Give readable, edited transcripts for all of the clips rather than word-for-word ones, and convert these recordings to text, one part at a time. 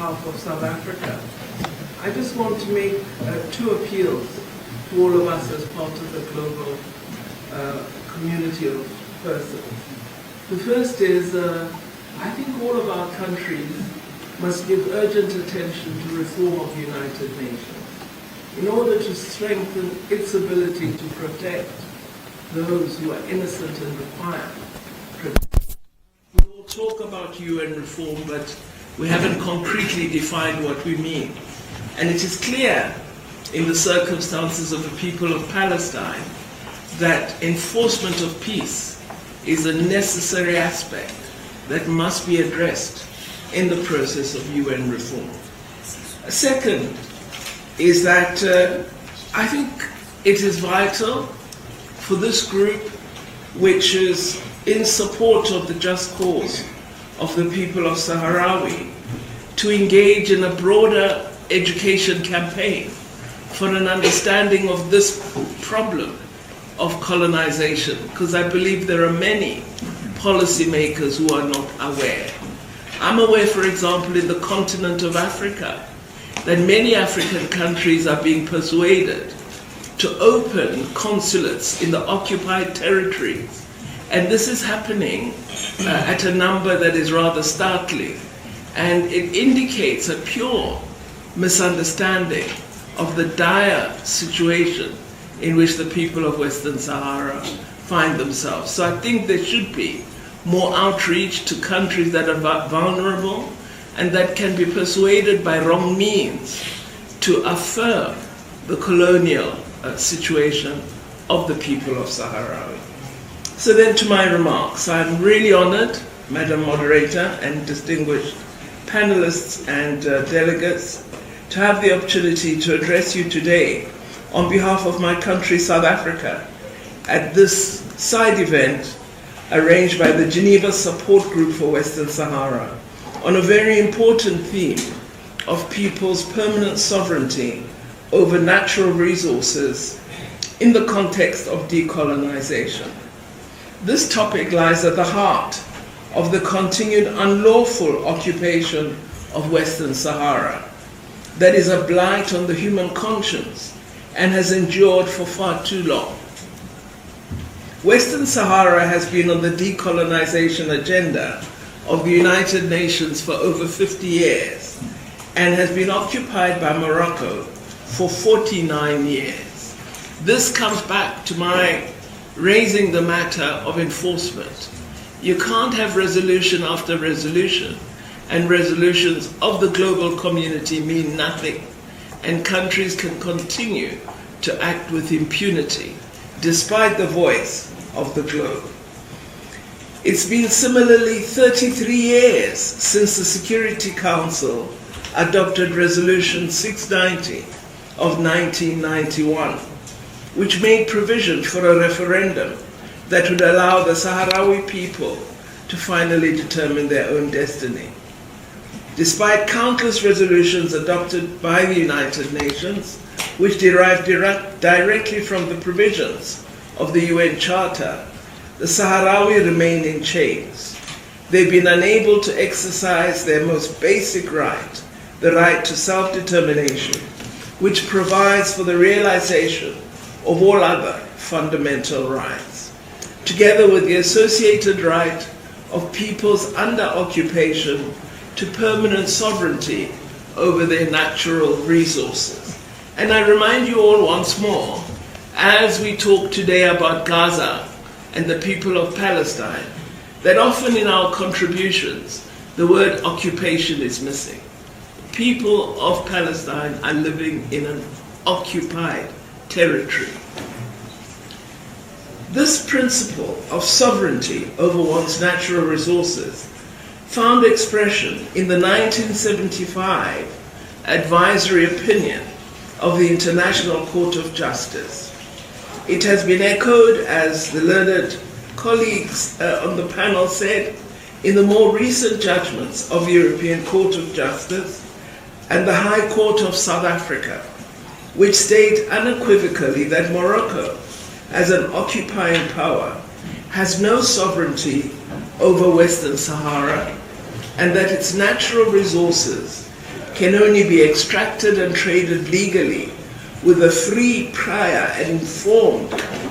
behalf of South Africa, I just want to make two appeals to all of us as part of the global community of persons. The first is, I think all of our countries must give urgent attention to reform of the United Nations in order to strengthen its ability to protect those who are innocent and require protection. We all talk about UN reform, but we haven't concretely defined what we mean. And it is clear in the circumstances of the people of Palestine that enforcement of peace is a necessary aspect that must be addressed in the process of UN reform. Second is that I think it is vital for this group, which is in support of the just cause of the people of Sahrawi, to engage in a broader education campaign for an understanding of this problem of colonization, because I believe there are many policymakers who are not aware. I'm aware, for example, in the continent of Africa, that many African countries are being persuaded to open consulates in the occupied territories. And this is happening at a number that is rather startling. And it indicates a pure misunderstanding of the dire situation in which the people of Western Sahara find themselves. So I think there should be more outreach to countries that are vulnerable and that can be persuaded by wrong means to affirm the colonial situation of the people of Sahrawi. So then to my remarks. I'm really honored, Madam Moderator and distinguished panelists and delegates, to have the opportunity to address you today on behalf of my country, South Africa, at this side event arranged by the Geneva Support Group for Western Sahara on a very important theme of people's permanent sovereignty over natural resources in the context of decolonization. This topic lies at the heart of the continued unlawful occupation of Western Sahara that is a blight on the human conscience and has endured for far too long. Western Sahara has been on the decolonization agenda of the United Nations for over 50 years and has been occupied by Morocco for 49 years. This comes back to my raising the matter of enforcement. You can't have resolution after resolution, and resolutions of the global community mean nothing, and countries can continue to act with impunity despite the voice of the globe. It's been similarly 33 years since the Security Council adopted Resolution 690 of 1991, which made provision for a referendum that would allow the Sahrawi people to finally determine their own destiny. Despite countless resolutions adopted by the United Nations, which derive directly from the provisions of the UN Charter, the Sahrawi remain in chains. They've been unable to exercise their most basic right, the right to self-determination, which provides for the realization of all other fundamental rights, together with the associated right of peoples under occupation to permanent sovereignty over their natural resources. And I remind you all once more, as we talk today about Gaza and the people of Palestine, that often in our contributions, the word occupation is missing. People of Palestine are living in an occupied territory. This principle of sovereignty over one's natural resources found expression in the 1975 advisory opinion of the International Court of Justice. It has been echoed, as the learned colleagues on the panel said, in the more recent judgments of the European Court of Justice and the High Court of South Africa, which state unequivocally that Morocco, as an occupying power, has no sovereignty over Western Sahara, and that its natural resources can only be extracted and traded legally with the free, prior and informed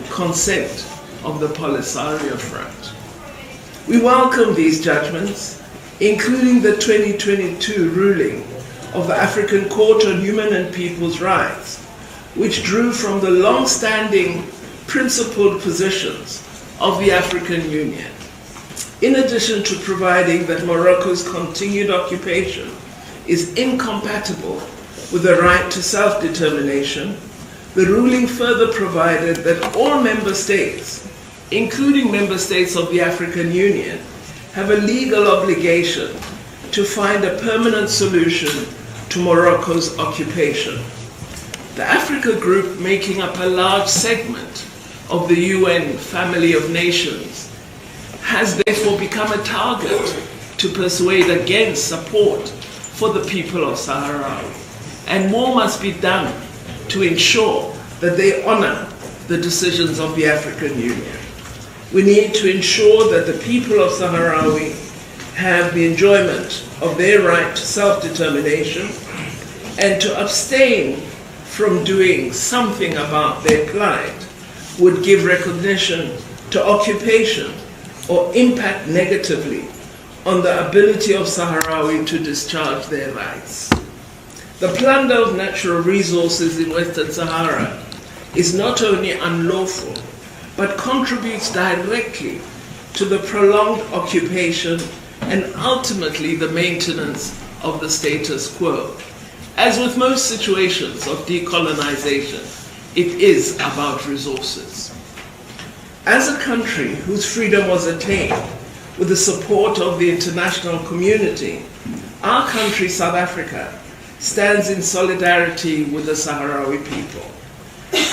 consent of the Polisario Front. We welcome these judgments, including the 2022 ruling of the African Court on Human and People's Rights, which drew from the long-standing principled positions of the African Union. In addition to providing that Morocco's continued occupation is incompatible with the right to self-determination, the ruling further provided that all member states, including member states of the African Union, have a legal obligation to find a permanent solution to Morocco's occupation. The Africa Group, making up a large segment of the UN family of nations, has therefore become a target to persuade against support for the people of Sahara. And more must be done to ensure that they honor the decisions of the African Union. We need to ensure that the people of Sahrawi have the enjoyment of their right to self-determination and to abstain from doing something about their plight would give recognition to occupation or impact negatively on the ability of Sahrawi to discharge their rights. The plunder of natural resources in Western Sahara is not only unlawful, but contributes directly to the prolonged occupation and ultimately the maintenance of the status quo. As with most situations of decolonization, it is about resources. As a country whose freedom was attained with the support of the international community, our country, South Africa, stands in solidarity with the Sahrawi people.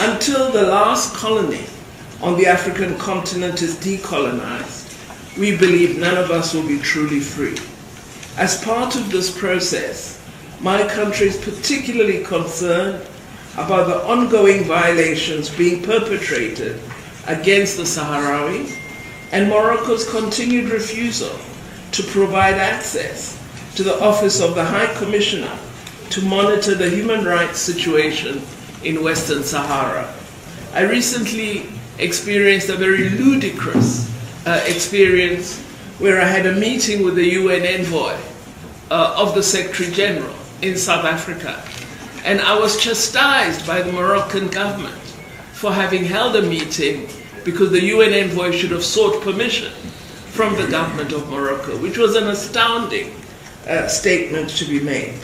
Until the last colony on the African continent is decolonized, we believe none of us will be truly free. As part of this process, my country is particularly concerned about the ongoing violations being perpetrated against the Sahrawi and Morocco's continued refusal to provide access to the Office of the High Commissioner to monitor the human rights situation in Western Sahara. I recently experienced a very ludicrous experience where I had a meeting with the UN envoy of the Secretary General in South Africa. And I was chastised by the Moroccan government for having held a meeting because the UN envoy should have sought permission from the government of Morocco, which was an astounding statement to be made.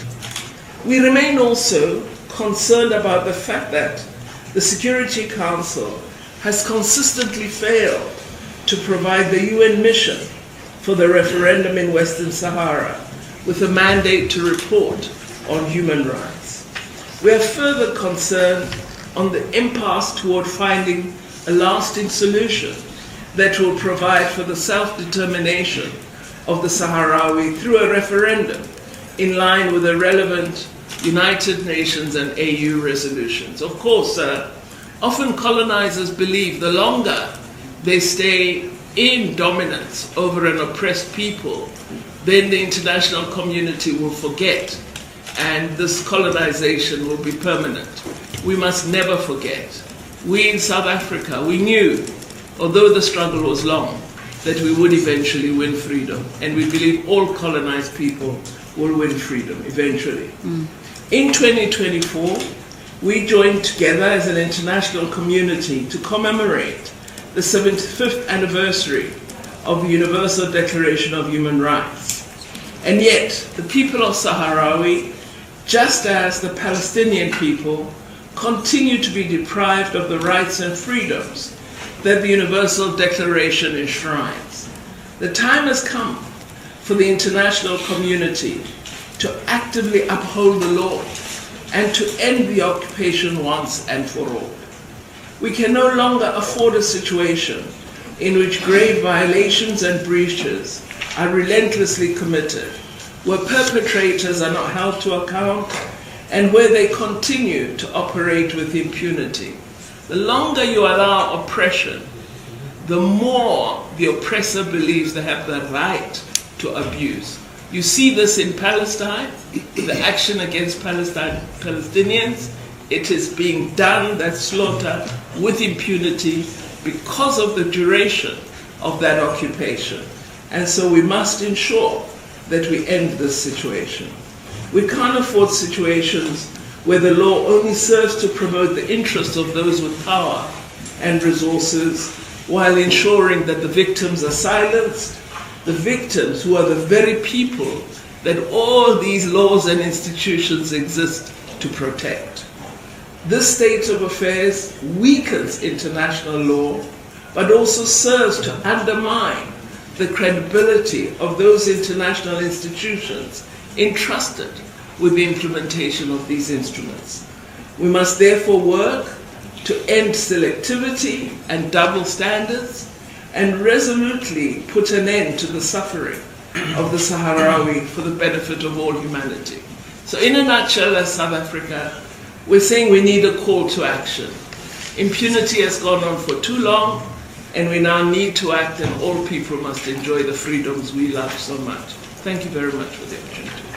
We remain also concerned about the fact that the Security Council has consistently failed to provide the UN mission for the referendum in Western Sahara with a mandate to report on human rights. We are further concerned on the impasse toward finding a lasting solution that will provide for the self-determination of the Sahrawi through a referendum in line with the relevant United Nations and AU resolutions. Of course, often colonizers believe the longer they stay in dominance over an oppressed people, then the international community will forget and this colonization will be permanent. We must never forget. We in South Africa, we knew, although the struggle was long, that we would eventually win freedom. And we believe all colonized people will win freedom eventually. In 2024, we joined together as an international community to commemorate the 75th anniversary of the Universal Declaration of Human Rights. And yet, the people of Sahrawi, just as the Palestinian people, continue to be deprived of the rights and freedoms that the Universal Declaration enshrines. The time has come for the international community to actively uphold the law and to end the occupation once and for all. We can no longer afford a situation in which grave violations and breaches are relentlessly committed, where perpetrators are not held to account, and where they continue to operate with impunity. The longer you allow oppression, the more the oppressor believes they have the right to abuse. You see this in Palestine, the action against Palestinians. It is being done, that slaughter, with impunity because of the duration of that occupation. And so we must ensure that we end this situation. We can't afford situations where the law only serves to promote the interests of those with power and resources while ensuring that the victims are silenced, the victims who are the very people that all these laws and institutions exist to protect. This state of affairs weakens international law, but also serves to undermine the credibility of those international institutions entrusted with the implementation of these instruments. We must therefore work to end selectivity and double standards and resolutely put an end to the suffering of the Sahrawi for the benefit of all humanity. So in a nutshell, as South Africa, we're saying we need a call to action. Impunity has gone on for too long, and we now need to act, and all people must enjoy the freedoms we love so much. Thank you very much for the opportunity.